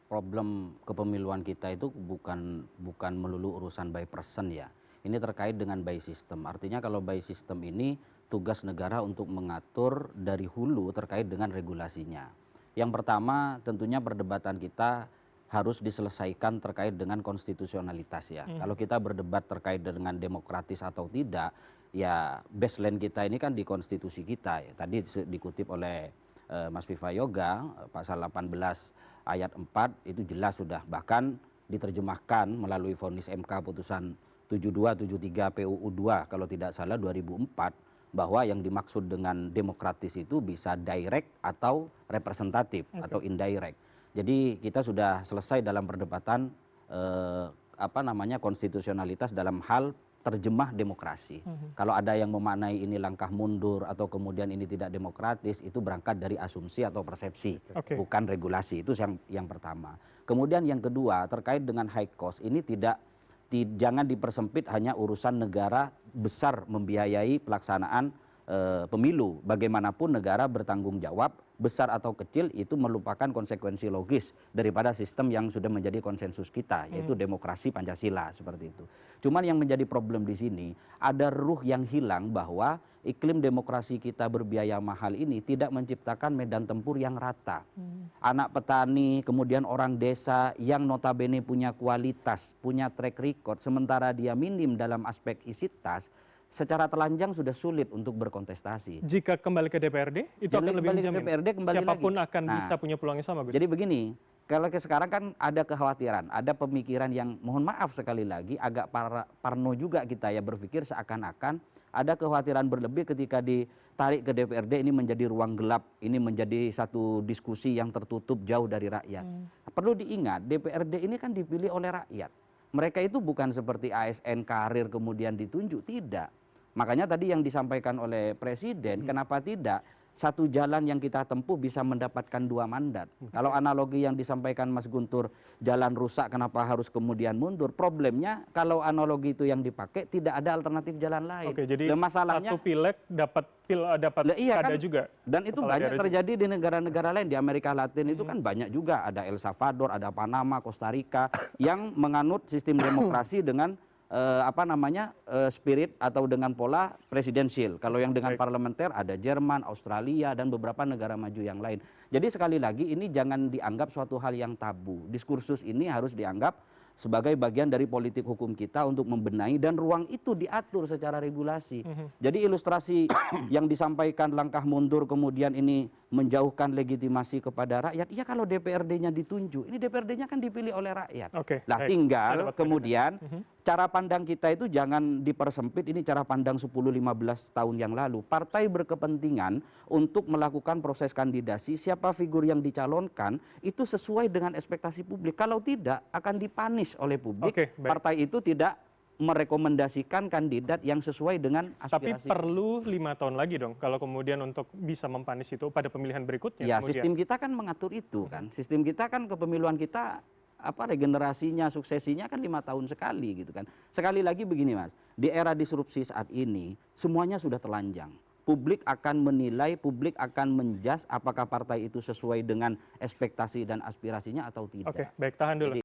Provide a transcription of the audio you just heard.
problem kepemiluan kita itu bukan melulu urusan by person ya. Ini terkait dengan by system. Artinya kalau by system ini tugas negara untuk mengatur dari hulu terkait dengan regulasinya. Yang pertama tentunya perdebatan kita harus diselesaikan terkait dengan konstitusionalitas ya. Kalau kita berdebat terkait dengan demokratis atau tidak, ya baseline kita ini kan di konstitusi kita ya. Tadi dikutip oleh Mas Viva Yoga, pasal 18 ayat 4 itu jelas sudah bahkan diterjemahkan melalui vonis MK putusan 7273 PUU 2 kalau tidak salah 2004 bahwa yang dimaksud dengan demokratis itu bisa direct atau representatif atau indirect. Jadi kita sudah selesai dalam perdebatan konstitusionalitas dalam hal terjemah demokrasi. Kalau ada yang memaknai ini langkah mundur atau kemudian ini tidak demokratis, itu berangkat dari asumsi atau persepsi, bukan regulasi. Itu yang pertama. Kemudian yang kedua terkait dengan high cost, ini jangan dipersempit hanya urusan negara besar membiayai pelaksanaan pemilu. Bagaimanapun negara bertanggung jawab, besar atau kecil itu melupakan konsekuensi logis daripada sistem yang sudah menjadi konsensus kita, yaitu demokrasi Pancasila seperti itu. Cuman yang menjadi problem di sini, ada ruh yang hilang bahwa iklim demokrasi kita berbiaya mahal ini tidak menciptakan medan tempur yang rata. Anak petani, kemudian orang desa yang notabene punya kualitas, punya track record, sementara dia minim dalam aspek isi tas, secara telanjang sudah sulit untuk berkontestasi. Jika kembali ke DPRD, itu akan lebih menjamin. Siapapun lagi akan bisa punya peluang yang sama, Gus. Jadi begini, kalau sekarang kan ada kekhawatiran, ada pemikiran yang mohon maaf sekali lagi agak parno juga kita ya berpikir seakan-akan ada kekhawatiran berlebih ketika ditarik ke DPRD ini menjadi ruang gelap, ini menjadi satu diskusi yang tertutup jauh dari rakyat. Perlu diingat, DPRD ini kan dipilih oleh rakyat. Mereka itu bukan seperti ASN karir kemudian ditunjuk, tidak. Makanya tadi yang disampaikan oleh Presiden, kenapa tidak satu jalan yang kita tempuh bisa mendapatkan 2 mandat. Kalau analogi yang disampaikan Mas Guntur, jalan rusak kenapa harus kemudian mundur. Problemnya kalau analogi itu yang dipakai tidak ada alternatif jalan lain. Oke, jadi masalahnya satu pileg dapat kada juga. Dan itu banyak terjadi di negara-negara lain. Di Amerika Latin itu kan banyak juga. Ada El Salvador, ada Panama, Costa Rica yang menganut sistem demokrasi dengan spirit atau dengan pola presidensial. Kalau yang dengan parlementer ada Jerman, Australia dan beberapa negara maju yang lain. Jadi sekali lagi ini jangan dianggap suatu hal yang tabu. Diskursus ini harus dianggap sebagai bagian dari politik hukum kita untuk membenahi dan ruang itu diatur secara regulasi. Jadi ilustrasi yang disampaikan langkah mundur kemudian ini menjauhkan legitimasi kepada rakyat. Ya kalau DPRD-nya ditunjuk, ini DPRD-nya kan dipilih oleh rakyat. Lah tinggal kemudian cara pandang kita itu jangan dipersempit, ini cara pandang 10-15 tahun yang lalu. Partai berkepentingan untuk melakukan proses kandidasi, siapa figur yang dicalonkan itu sesuai dengan ekspektasi publik. Kalau tidak akan dipanis oleh publik. Partai itu tidak merekomendasikan kandidat yang sesuai dengan aspirasi. Tapi perlu 5 tahun lagi dong kalau kemudian untuk bisa mempanis itu pada pemilihan berikutnya. Ya sistem kita kan mengatur itu kan. Sistem kita kan kepemiluan kita regenerasinya, suksesinya kan 5 tahun sekali gitu kan. Sekali lagi begini Mas, di era disrupsi saat ini semuanya sudah telanjang. Publik akan menilai, publik akan menjudge apakah partai itu sesuai dengan ekspektasi dan aspirasinya atau tidak. Oke, baik, tahan dulu.